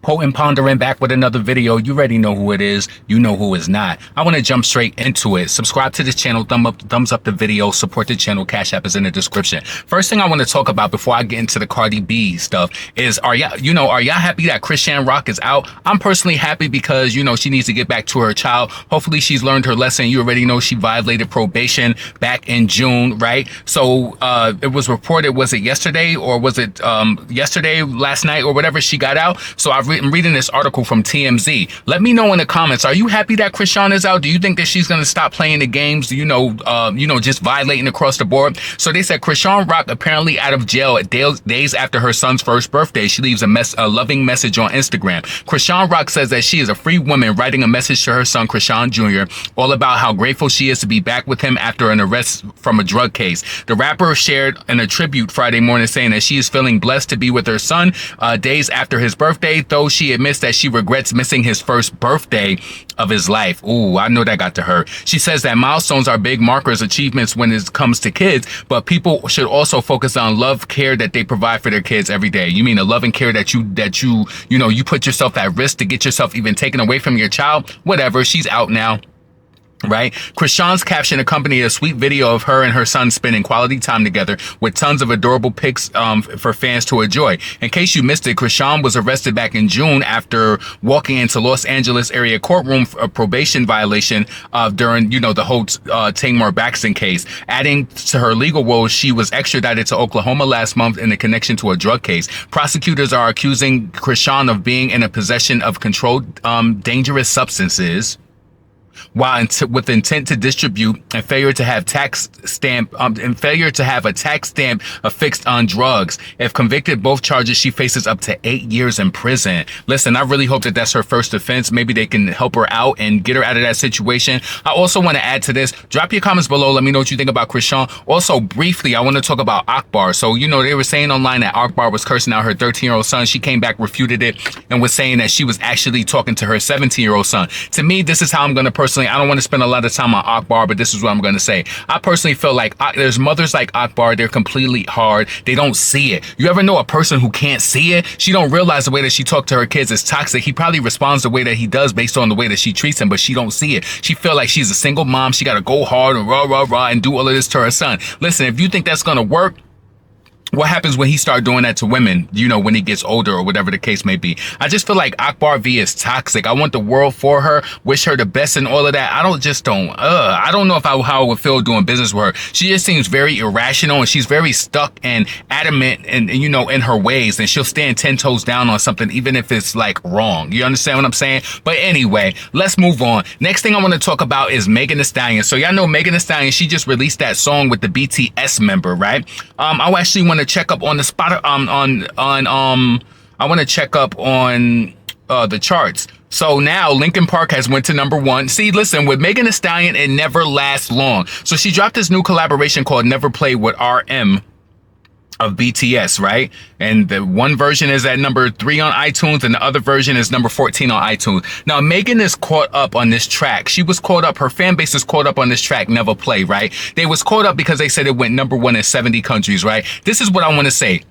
Potent Pondering back with another video. You already know who it is. You know who is not. I want to jump straight into it. Subscribe to this channel, thumbs up the video, support the channel. Cash App is in the description. First thing I want to talk about before I get into the Cardi B stuff is, are y'all happy that Chrisean Rock is out? I'm personally happy because, she needs to get back to her child. Hopefully she's learned her lesson. You already know she violated probation back in June, right? So it was reported, was it yesterday or was it last night or whatever, she got out. So I'm reading this article from TMZ. Let me know in the comments. Are you happy that Chrisean is out? Do you think that she's going to stop playing the games, just violating across the board? So they said Chrisean Rock apparently out of jail at days after her son's first birthday. She leaves a loving message on Instagram. Chrisean Rock says that she is a free woman writing a message to her son, Chrisean Jr., all about how grateful she is to be back with him after an arrest from a drug case. The rapper shared in a tribute Friday morning saying that she is feeling blessed to be with her son days after his birthday, though she admits that she regrets missing his first birthday of his life. Ooh, I know that got to her. She says that milestones are big markers, achievements when it comes to kids, but people should also focus on love, care that they provide for their kids every day. You mean the love and care that you put yourself at risk to get yourself even taken away from your child? Whatever, she's out now. Right? Chrisean's caption accompanied a sweet video of her and her son spending quality time together with tons of adorable pics for fans to enjoy. In case you missed it, Chrisean was arrested back in June after walking into Los Angeles area courtroom for a probation violation during, the whole Tamar Braxton case. Adding to her legal woes, she was extradited to Oklahoma last month in a connection to a drug case. Prosecutors are accusing Chrisean of being in a possession of controlled dangerous substances, while with intent to distribute, and failure to have a tax stamp affixed on drugs. If convicted, both charges, she faces up to 8 years in prison. Listen, I really hope that that's her first offense. Maybe they can help her out and get her out of that situation. I also want to add to this. Drop your comments below. Let me know what you think about Chrisean. Also, briefly, I want to talk about Akbar. So, they were saying online that Akbar was cursing out her 13-year-old son. She came back, refuted it, and was saying that she was actually talking to her 17-year-old son. To me, this is how I'm going to personally, I don't want to spend a lot of time on Akbar, but this is what I'm going to say. I personally feel like there's mothers like Akbar. They're completely hard. They don't see it. You ever know a person who can't see it? She don't realize the way that she talks to her kids is toxic. He probably responds the way that he does based on the way that she treats him, but she don't see it. She feel like she's a single mom. She got to go hard and rah, and do all of this to her son. Listen, if you think that's going to work, what happens when he start doing that to women, when he gets older or whatever the case may be? I just feel like Akbar V is toxic. I want the world for her, wish her the best and all of that. I don't know how I would feel doing business with her. She just seems very irrational, and she's very stuck and adamant and in her ways, and she'll stand 10 toes down on something even if it's like wrong. You understand what I'm saying? But anyway, let's move on. Next thing I want to talk about is Megan Thee Stallion. So y'all know Megan Thee Stallion, she just released that song with the BTS member, right? I actually want to check up on the spot I want to check up on the charts. So now Linkin Park has went to #1. See, listen, with Megan Thee Stallion, it never lasts long. So she dropped this new collaboration called Never Play with RM of BTS, right? And the one version is at #3 on iTunes, and the other version is #14 on iTunes. Now, Megan is caught up on this track. She was caught up, her fan base is caught up on this track, Never Play, right? They was caught up because they said it went #1 in 70 countries, right? This is what I want to say.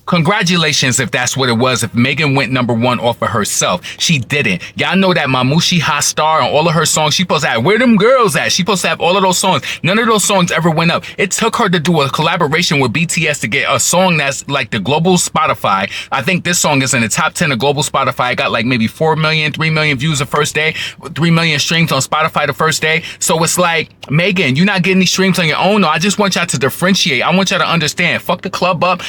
Congratulations if that's what it was, if Megan went #1 off of herself. She didn't. Y'all know that Mamushi Hot Star and all of her songs, she supposed to have Where Them Girls At. She supposed to have all of those songs. None of those songs ever went up. It took her to do a collaboration with BTS to get a song that's like the global Spotify. I think this song is in the top 10 of global Spotify. It got like maybe 4 million, 3 million views the first day, 3 million streams on Spotify the first day. So it's like, Megan, you're not getting these streams on your own. No, I just want y'all to differentiate. I want y'all to understand. Fuck the club up.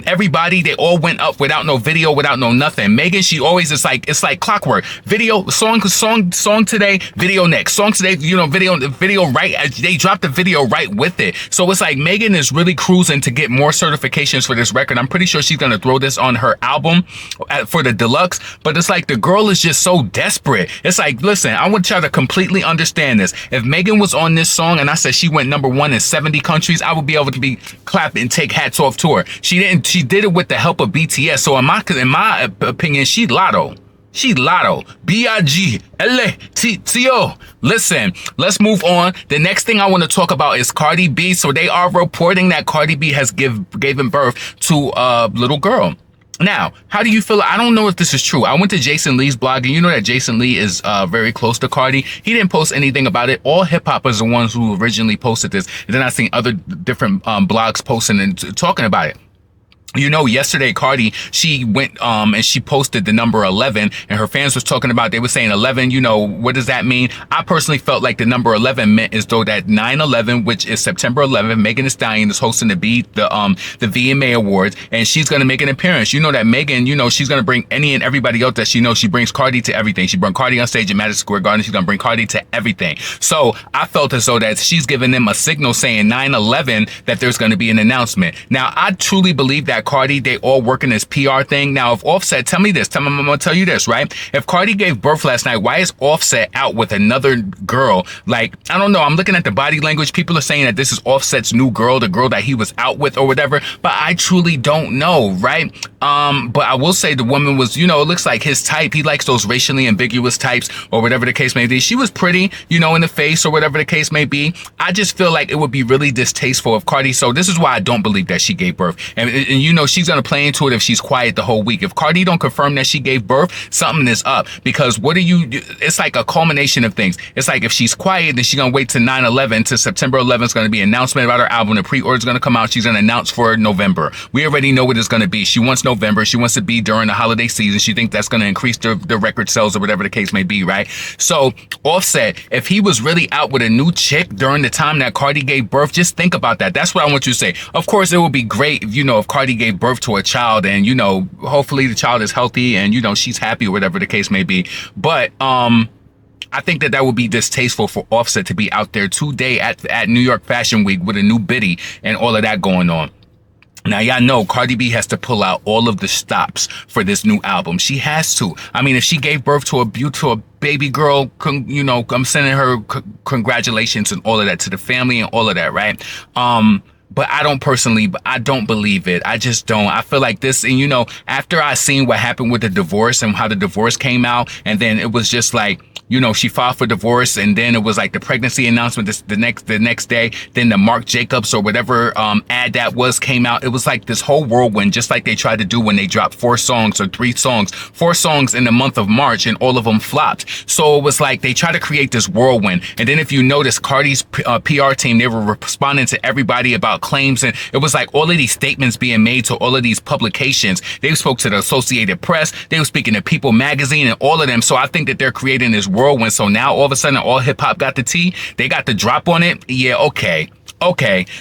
Everybody, they all went up without no video, without no nothing. Megan, she always, it's like clockwork. Video, song today, video next. Song today, video right. They dropped the video right with it. So it's like Megan is really cruising to get more certifications for this record. I'm pretty sure she's going to throw this on her album for the deluxe, but it's like the girl is just so desperate. It's like, listen, I want y'all to completely understand this. If Megan was on this song and I said she went #1 in 70 countries, I would be able to be clapping and take hats off to her. She didn't. She did it with the help of BTS. So in my opinion, she lotto. She lotto. B-I-G-L-A-T-T-O. Listen, let's move on. The next thing I want to talk about is Cardi B. So they are reporting that Cardi B has given birth to a little girl. Now, how do you feel? I don't know if this is true. I went to Jason Lee's blog, and you know that Jason Lee is very close to Cardi. He didn't post anything about it. All hip hoppers are the ones who originally posted this, and then I seen other different blogs posting and talking about it. You know, yesterday, Cardi, she went, and she posted the number 11, and her fans was talking about, they were saying 11, you know, what does that mean? I personally felt like the number 11 meant as though that 9/11, which is September 11th, Megan Thee Stallion is hosting the VMA Awards, and she's going to make an appearance. You know that Megan, you know, she's going to bring any and everybody else that she knows. She brings Cardi to everything. She brought Cardi on stage at Madison Square Garden. She's going to bring Cardi to everything. So I felt as though that she's giving them a signal saying 9/11 that there's going to be an announcement. Now, I truly believe that Cardi, they all work in this PR thing. Now, if Offset, tell me this, I'm gonna tell you this, right? If Cardi gave birth last night, why is Offset out with another girl? Like, I don't know. I'm looking at the body language. People are saying that this is Offset's new girl, the girl that he was out with or whatever, but I truly don't know, right? But I will say the woman was, you know, it looks like his type. He likes those racially ambiguous types or whatever the case may be. She was pretty, you know, in the face or whatever the case may be. I just feel like it would be really distasteful of Cardi. So this is why I don't believe that she gave birth. And you know, she's going to play into it if she's quiet the whole week. If Cardi don't confirm that she gave birth, something is up. Because what do you do? It's like a culmination of things. It's like if she's quiet, then she's going to wait to 9/11, to September 11th. It's going to be an announcement about her album. The pre-order is going to come out. She's going to announce for November. We already know what it's going to be. She wants November. She wants to be during the holiday season. She thinks that's going to increase the record sales or whatever the case may be, right? So Offset, if he was really out with a new chick during the time that Cardi gave birth, just think about that. That's what I want you to say. Of course, it would be great if, you know, if Cardi gave birth to a child and, you know, hopefully the child is healthy and, you know, she's happy or whatever the case may be. But, I think that would be distasteful for Offset to be out there today at New York Fashion Week with a new biddy and all of that going on. Now, y'all know Cardi B has to pull out all of the stops for this new album. She has to. I mean, if she gave birth to a baby girl, you know, I'm sending her congratulations and all of that to the family and all of that, right? But I don't believe it. I just don't. I feel like this, and you know, after I seen what happened with the divorce and how the divorce came out, and then it was just like, you know, she filed for divorce, and then it was like the pregnancy announcement the next day. Then the Marc Jacobs or whatever ad that was came out. It was like this whole whirlwind, just like they tried to do when they dropped 4 songs in the month of March, and all of them flopped. So it was like they tried to create this whirlwind. And then if you notice, Cardi's PR team, they were responding to everybody about claims, and it was like all of these statements being made to all of these publications. They spoke to the Associated Press. They were speaking to People Magazine and all of them. So I think that they're creating this whirlwind. So now all of a sudden, all hip hop got the tea. They got the drop on it. Yeah, okay.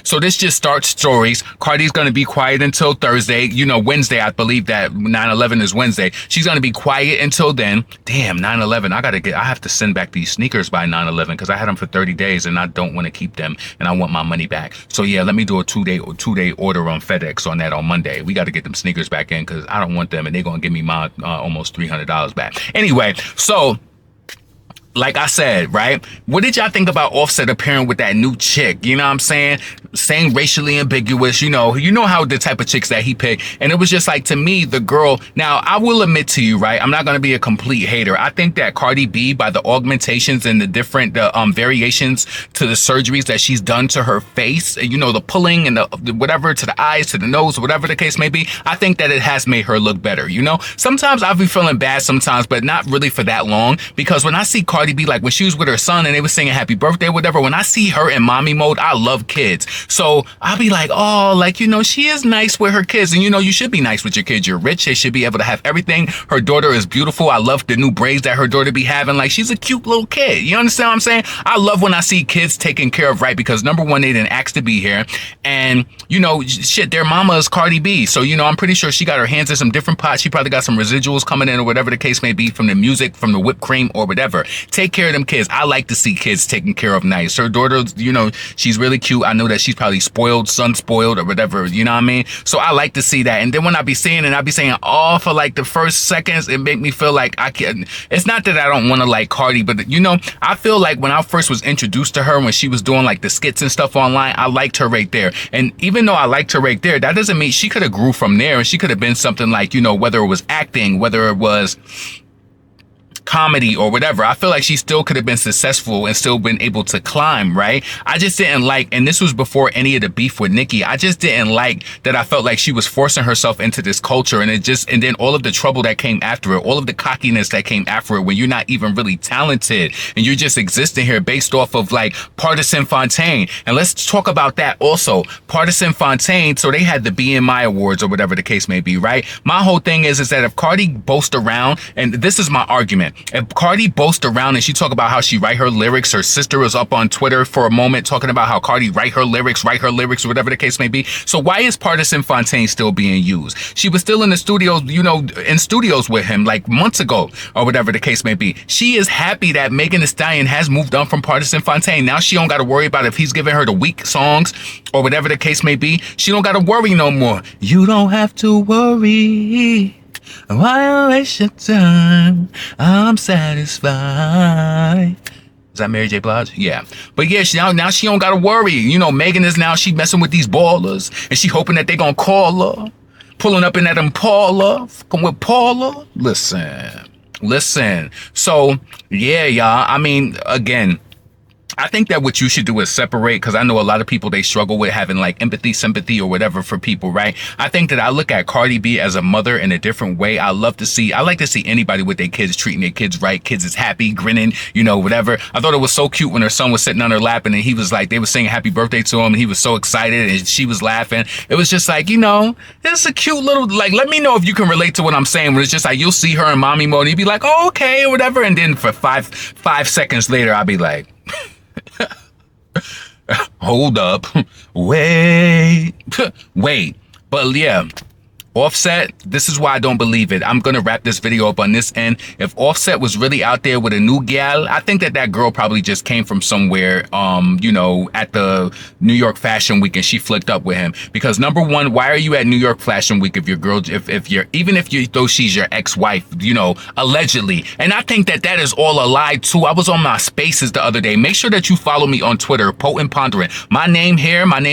So this just starts stories. Cardi's going to be quiet until Thursday. You know, Wednesday, I believe that 9/11 is Wednesday. She's going to be quiet until then. Damn, 9/11. I have to send back these sneakers by 9/11 because I had them for 30 days and I don't want to keep them and I want my money back. So yeah, let me do a two-day order on FedEx on that on Monday. We got to get them sneakers back in because I don't want them and they're going to give me my almost $300 back. Anyway, so like I said, right? What did y'all think about Offset appearing with that new chick? You know what I'm saying? Saying racially ambiguous, you know how the type of chicks that he picked. And it was just like, to me, the girl, now I will admit to you, right? I'm not going to be a complete hater. I think that Cardi B, by the augmentations and the different variations to the surgeries that she's done to her face, you know, the pulling and the whatever to the eyes, to the nose, whatever the case may be, I think that it has made her look better. You know, sometimes I'll be feeling bad sometimes, but not really for that long, because when I see Cardi B, like when she was with her son and they were singing happy birthday, whatever, when I see her in mommy mode, I love kids. So I'll be like, oh, like, you know, she is nice with her kids. And, you know, you should be nice with your kids. You're rich. They should be able to have everything. Her daughter is beautiful. I love the new braids that her daughter be having. Like, she's a cute little kid. You understand what I'm saying? I love when I see kids taken care of, right? Because number one, they didn't ask to be here. And, you know, shit, their mama is Cardi B. So, you know, I'm pretty sure she got her hands in some different pots. She probably got some residuals coming in or whatever the case may be from the music, from the whipped cream or whatever. Take care of them kids. I like to see kids taken care of nice. Her daughter, you know, she's really cute. I know that she's probably spoiled, son spoiled or whatever, you know what I mean? So I like to see that. And then when I be seeing it, I be saying, oh, for like the first seconds, it make me feel like I can. It's not that I don't want to like Cardi, but you know, I feel like when I first was introduced to her, when she was doing like the skits and stuff online, I liked her right there. And even though I liked her right there, that doesn't mean she could have grew from there, and she could have been something like, you know, whether it was acting, whether it was comedy or whatever. I feel like she still could have been successful and still been able to climb, right? I just didn't like, and this was before any of the beef with Nicki, I just didn't like that. I felt like she was forcing herself into this culture, and and then all of the trouble that came after it, all of the cockiness that came after it, when you're not even really talented and you're just existing here based off of like Partisan Fontaine. And let's talk about that also. Partisan Fontaine, so they had the BMI awards or whatever the case may be, right? My whole thing is that if Cardi boasts around, and this is my argument, if Cardi boasts around and she talk about how she write her lyrics, her sister was up on Twitter for a moment talking about how Cardi write her lyrics, whatever the case may be. So why is Partisan Fontaine still being used? She was still in the studios, you know, in studios with him like months ago or whatever the case may be. She is happy that Megan Thee Stallion has moved on from Partisan Fontaine. Now she don't got to worry about if he's giving her the weak songs or whatever the case may be. She don't got to worry no more. You don't have to worry. Why waste your time? I'm satisfied. Is that Mary J. Blige? Yeah. But yeah, now she don't gotta worry. You know, Megan is now, she messing with these ballers, and she hoping that they gonna call her. Pulling up in that Impala, fucking with Paula. Listen. So, yeah, y'all. I mean, again, I think that what you should do is separate, because I know a lot of people, they struggle with having like empathy, sympathy or whatever for people, right? I think that I look at Cardi B as a mother in a different way. I like to see anybody with their kids treating their kids right. Kids is happy, grinning, you know, whatever. I thought it was so cute when her son was sitting on her lap and then he was like, they were singing happy birthday to him and he was so excited and she was laughing. It was just like, you know, it's a cute little, like, let me know if you can relate to what I'm saying, when it's just like, you'll see her in mommy mode and you'd be like, oh, okay, or whatever. And then for five seconds later, I'll be like, hold up, wait. But yeah, Offset, this is why I don't believe it. I'm gonna wrap this video up on this end. If Offset was really out there with a new gal, I think that girl probably just came from somewhere, you know, at the New York Fashion Week and she flicked up with him. Because number one, why are you at New York Fashion Week if your girl, though she's your ex-wife, you know, allegedly. And I think that is all a lie too. I was on my spaces the other day. Make sure that you follow me on Twitter, Potent Pondering. My name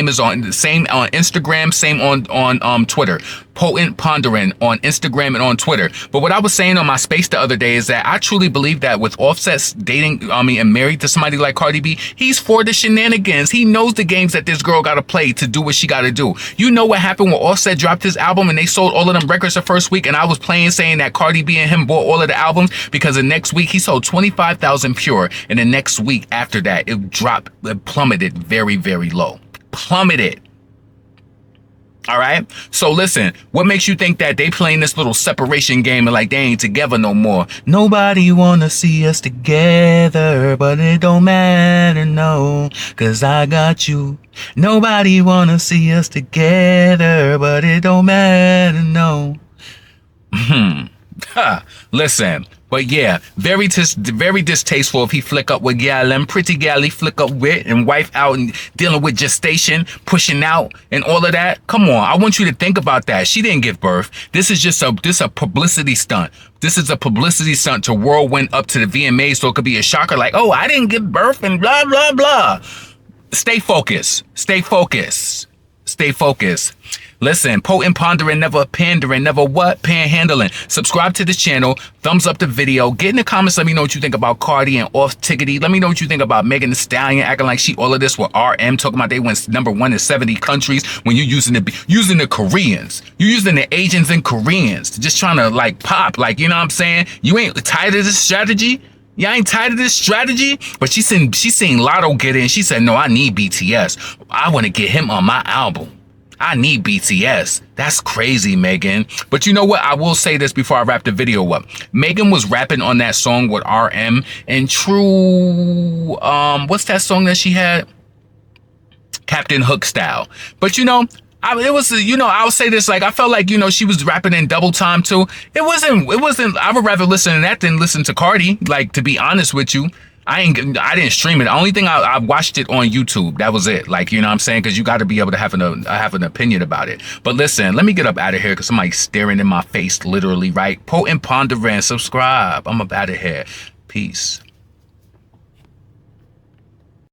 is on the same on Instagram, same on Twitter. Potent Pondering on Instagram and on Twitter. But what I was saying on my space the other day is that I truly believe that with Offset and married to somebody like Cardi B, he's for the shenanigans. He knows the games that this girl gotta play to do what she gotta do. You know what happened when Offset dropped his album and they sold all of them records the first week, and I was saying that Cardi B and him bought all of the albums, because the next week he sold 25,000 pure, and the next week after that it plummeted very, very low. Plummeted. All right. So listen, what makes you think that they playing this little separation game and like they ain't together no more? Nobody wanna see us together, but it don't matter, no, cause I got you. Nobody wanna see us together, but it don't matter, no. Listen. But yeah, very distasteful if he flick up with gal, them pretty gal he flick up with and wife out and dealing with gestation, pushing out and all of that. Come on, I want you to think about that. She didn't give birth. This is just a publicity stunt. This is a publicity stunt to whirlwind up to the VMAs so it could be a shocker like, oh, I didn't give birth and blah, blah, blah. Stay focused. Stay focused. Stay focused. Listen, Potent Pondering, never pandering, never what? Panhandling. Subscribe to this channel. Thumbs up the video. Get in the comments. Let me know what you think about Cardi and Off Tickety. Let me know what you think about Megan Thee Stallion acting like she all of this with RM, talking about they went #1 in 70 countries when you using the Koreans. You using the Asians and Koreans. Just trying to like pop. Like, you know what I'm saying? You ain't tired of this strategy? Y'all ain't tired of this strategy? But she seen Lotto get in. She said, no, I need BTS. I want to get him on my album. I need BTS. That's crazy, Megan. But you know what? I will say this before I wrap the video up. Megan was rapping on that song with RM and true, what's that song that she had? Captain Hook style. But you know, I'll say this, like, I felt like, you know, she was rapping in double time too. It wasn't, I would rather listen to that than listen to Cardi, like, to be honest with you. I didn't stream it. The only thing I watched it on YouTube. That was it. Like, you know what I'm saying? Because you got to be able to have an opinion about it. But listen, let me get up out of here because somebody's staring in my face, literally, right? Potent Pondering, subscribe. I'm up out of here. Peace.